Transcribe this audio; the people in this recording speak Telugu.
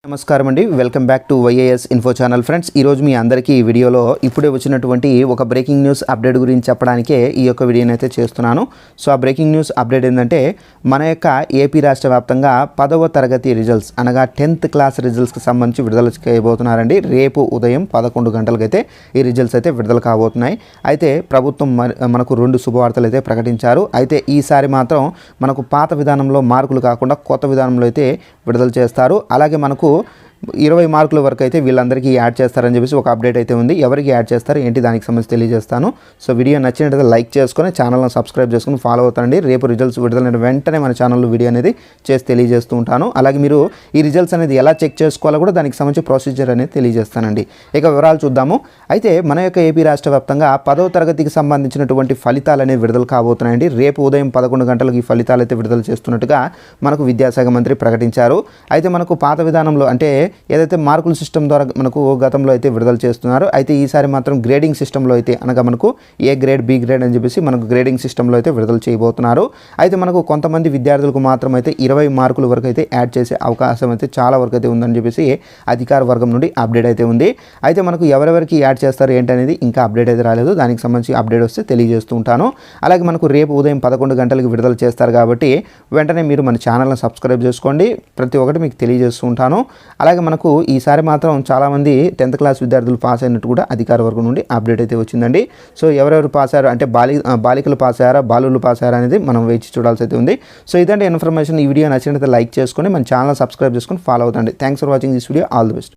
నమస్కారం అండి, welcome back to YAS info channel. Friends, ఈరోజు మీ అందరికీ ఈ వీడియోలో ఇప్పుడే వచ్చినటువంటి ఒక బ్రేకింగ్ న్యూస్ అప్డేట్ గురించి చెప్పడానికే ఈ యొక్క వీడియోని అయితే చేస్తున్నాను. సో ఆ బ్రేకింగ్ న్యూస్ అప్డేట్ ఏంటంటే, మన యొక్క ఏపీ రాష్ట్ర వ్యాప్తంగా 10వ తరగతి రిజల్ట్స్ అనగా 10th క్లాస్ రిజల్ట్స్కి సంబంధించి విడుదల చేయబోతున్నారండి. రేపు ఉదయం 11 గంటలకైతే ఈ రిజల్ట్స్ అయితే విడుదల కాబోతున్నాయి. అయితే ప్రభుత్వం మనకు 2 శుభవార్తలు అయితే ప్రకటించారు. అయితే ఈసారి మాత్రం మనకు పాత విధానంలో మార్కులు కాకుండా కొత్త విధానంలో అయితే విడుదల చేస్తారు. అలాగే మనకు 20 మార్కుల వరకు అయితే వీళ్ళందరికీ యాడ్ చేస్తారని చెప్పేసి ఒక అప్డేట్ అయితే ఉంది. ఎవరికి యాడ్ చేస్తారు ఏంటి దానికి సంబంధించి తెలియజేస్తాను. సో వీడియో నచ్చినట్లయితే లైక్ చేసుకొని ఛానల్ని సబ్స్క్రైబ్ చేసుకుని ఫాలో అవుతానండి. రేపు రిజల్ట్స్ విడుదలైన వెంటనే మన ఛానల్లో వీడియో అనేది చేసి తెలియజేస్తూ ఉంటాను. అలాగే మీరు ఈ రిజల్ట్స్ అనేది ఎలా చెక్ చేసుకోవాలో కూడా దానికి సంబంధించి ప్రొసీజర్ అనేది తెలియజేస్తానండి. ఇక వివరాలు చూద్దాము. అయితే మన యొక్క ఏపీ రాష్ట్ర వ్యాప్తంగా 10వ తరగతికి సంబంధించినటువంటి ఫలితాలు అనేవి విడుదల కాబోతున్నాయండి. రేపు ఉదయం 11 గంటలకు ఈ ఫలితాలు అయితే విడుదల చేస్తున్నట్టుగా మనకు విద్యాశాఖ మంత్రి ప్రకటించారు. అయితే మనకు పాత విధానంలో అంటే ఏదైతే మార్కుల సిస్టమ్ ద్వారా మనకు గతంలో అయితే విడుదల చేస్తున్నారు. అయితే ఈసారి మాత్రం గ్రేడింగ్ సిస్టంలో అయితే అనగా మనకు ఏ గ్రేడ్ బి గ్రేడ్ అని చెప్పేసి మనకు గ్రేడింగ్ సిస్టంలో అయితే విడుదల చేయబోతున్నారు. అయితే మనకు కొంతమంది విద్యార్థులకు మాత్రం అయితే 20 మార్కుల వరకు అయితే యాడ్ చేసే అవకాశం అయితే చాలా వరకు అయితే ఉందని చెప్పేసి అధికార వర్గం నుండి అప్డేట్ అయితే ఉంది. అయితే మనకు ఎవరెవరికి యాడ్ చేస్తారు ఏంటనేది ఇంకా అప్డేట్ అయితే రాలేదు. దానికి సంబంధించి అప్డేట్ వస్తే తెలియజేస్తూ ఉంటాను. అలాగే మనకు రేపు ఉదయం 11 గంటలకు విడుదల చేస్తారు కాబట్టి వెంటనే మీరు మన ఛానల్ని సబ్స్క్రైబ్ చేసుకోండి. ప్రతి ఒక్కటి మీకు తెలియజేస్తూ ఉంటాను. అలాగే మనకు ఈసారి మాత్రం చాలామంది 10th క్లాస్ విద్యార్థులు పాస్ అయినట్టు కూడా అధికార వర్గం నుండి అప్డేట్ అయితే వచ్చిందండి. సో ఎవరెవరు పాస్ అయ్యారు అంటే బాలికలు పాస్ అయ్యారా బాలులు పాస్ అయ్యారా అనేది మనం వేచి చూడాల్సి అయితే ఉంది. సో ఇదంటే ఇన్ఫర్మేషన్. ఈ వీడియో నచ్చినట్లయితే లైక్ చేసుకొని మన ఛానల్ సబ్స్క్రైబ్ చేసుకొని ఫాలో అవుతండి. Thanks for watching this video. All the best.